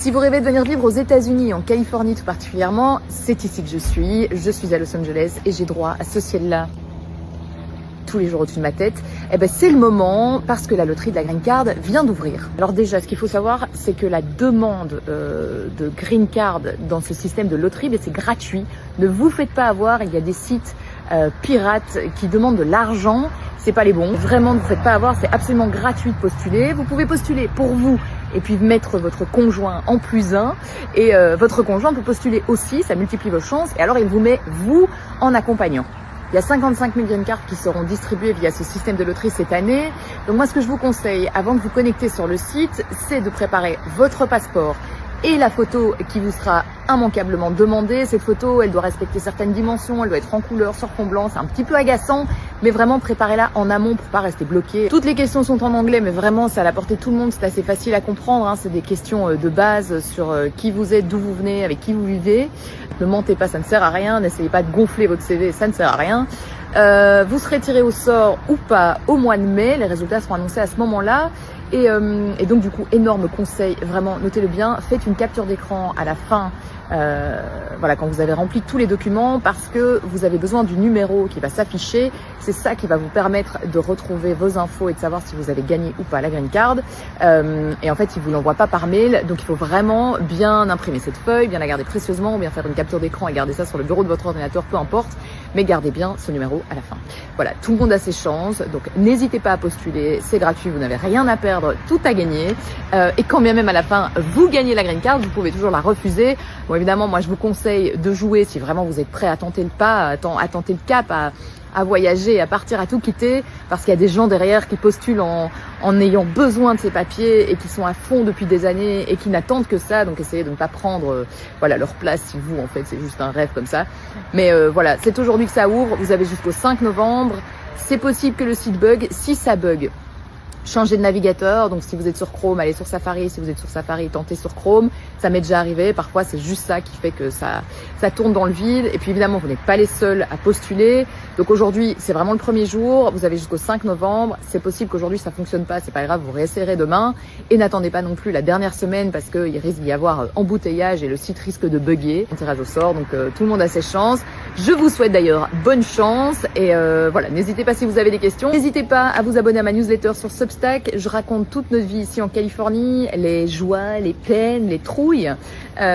Si vous rêvez de venir vivre aux États-Unis, en Californie tout particulièrement, c'est ici que je suis. Je suis à Los Angeles et j'ai droit à ce ciel-là tous les jours au-dessus de ma tête. Eh ben, c'est le moment parce que la loterie de la Green Card vient d'ouvrir. Alors déjà, ce qu'il faut savoir, c'est que la demande de Green Card dans ce système de loterie, c'est gratuit. Ne vous faites pas avoir, il y a des sites pirates qui demandent de l'argent. C'est pas les bons. Vraiment, ne vous faites pas avoir, c'est absolument gratuit de postuler. Vous pouvez postuler pour vous et puis mettre votre conjoint en +1. Et votre conjoint peut postuler aussi, ça multiplie vos chances. Et alors, il vous met, vous, en accompagnant. Il y a 55 000 Green Cards qui seront distribuées via ce système de loterie cette année. Donc moi, ce que je vous conseille, avant de vous connecter sur le site, c'est de préparer votre passeport et la photo qui vous sera immanquablement demandée. Cette photo, elle doit respecter certaines dimensions, elle doit être en couleur, sur fond blanc. C'est un petit peu agaçant, mais vraiment préparez-la en amont pour pas rester bloqué. Toutes les questions sont en anglais, mais vraiment, c'est à la portée de tout le monde. C'est assez facile à comprendre, hein. C'est des questions de base sur qui vous êtes, d'où vous venez, avec qui vous vivez. Ne mentez pas, ça ne sert à rien. N'essayez pas de gonfler votre CV, ça ne sert à rien. Vous serez tiré au sort ou pas au mois de mai. Les résultats seront annoncés à ce moment-là. Et donc du coup, énorme conseil, vraiment, notez-le bien, faites une capture d'écran à la fin, voilà, quand vous avez rempli tous les documents, parce que vous avez besoin du numéro qui va s'afficher. C'est ça qui va vous permettre de retrouver vos infos et de savoir si vous avez gagné ou pas la Green Card. Et en fait, il vous l'envoie pas par mail, donc il faut vraiment bien imprimer cette feuille, bien la garder précieusement, ou bien faire une capture d'écran et garder ça sur le bureau de votre ordinateur, peu importe, mais gardez bien ce numéro à la fin. Voilà, tout le monde a ses chances, donc n'hésitez pas à postuler, c'est gratuit, vous n'avez rien à perdre, tout à gagner. Et quand bien même à la fin vous gagnez la Green Card, vous pouvez toujours la refuser. Bon, évidemment, moi je vous conseille de jouer si vraiment vous êtes prêt à tenter le pas, à tenter le cap, à voyager, à partir, à tout quitter, parce qu'il y a des gens derrière qui postulent en ayant besoin de ces papiers et qui sont à fond depuis des années et qui n'attendent que ça. Donc essayez de ne pas prendre voilà, leur place si vous, en fait, c'est juste un rêve comme ça. Mais voilà, c'est aujourd'hui que ça ouvre. Vous avez jusqu'au 5 novembre. C'est possible que le site bug. Si ça bug, changez de navigateur. Donc si vous êtes sur Chrome, allez sur Safari. Si vous êtes sur Safari, tentez sur Chrome. Ça m'est déjà arrivé. Parfois, c'est juste ça qui fait que ça tourne dans le vide. Et puis évidemment, vous n'êtes pas les seuls à postuler. Donc aujourd'hui, c'est vraiment le premier jour. Vous avez jusqu'au 5 novembre. C'est possible qu'aujourd'hui, ça fonctionne pas. C'est pas grave, vous réessayerez demain. Et n'attendez pas non plus la dernière semaine parce qu'il risque d'y avoir embouteillage et le site risque de bugger. Un tirage au sort. Donc tout le monde a ses chances. Je vous souhaite d'ailleurs bonne chance. Et voilà, n'hésitez pas si vous avez des questions. N'hésitez pas à vous abonner à ma newsletter sur Substack. Je raconte toute notre vie ici en Californie, les joies, les peines, les trouilles.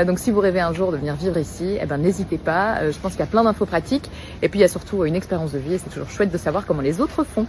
Donc si vous rêvez un jour de venir vivre ici, eh ben n'hésitez pas. Je pense qu'il y a plein d'infos pratiques. Et puis il y a surtout une expérience de vie et c'est toujours chouette de savoir comment les autres font.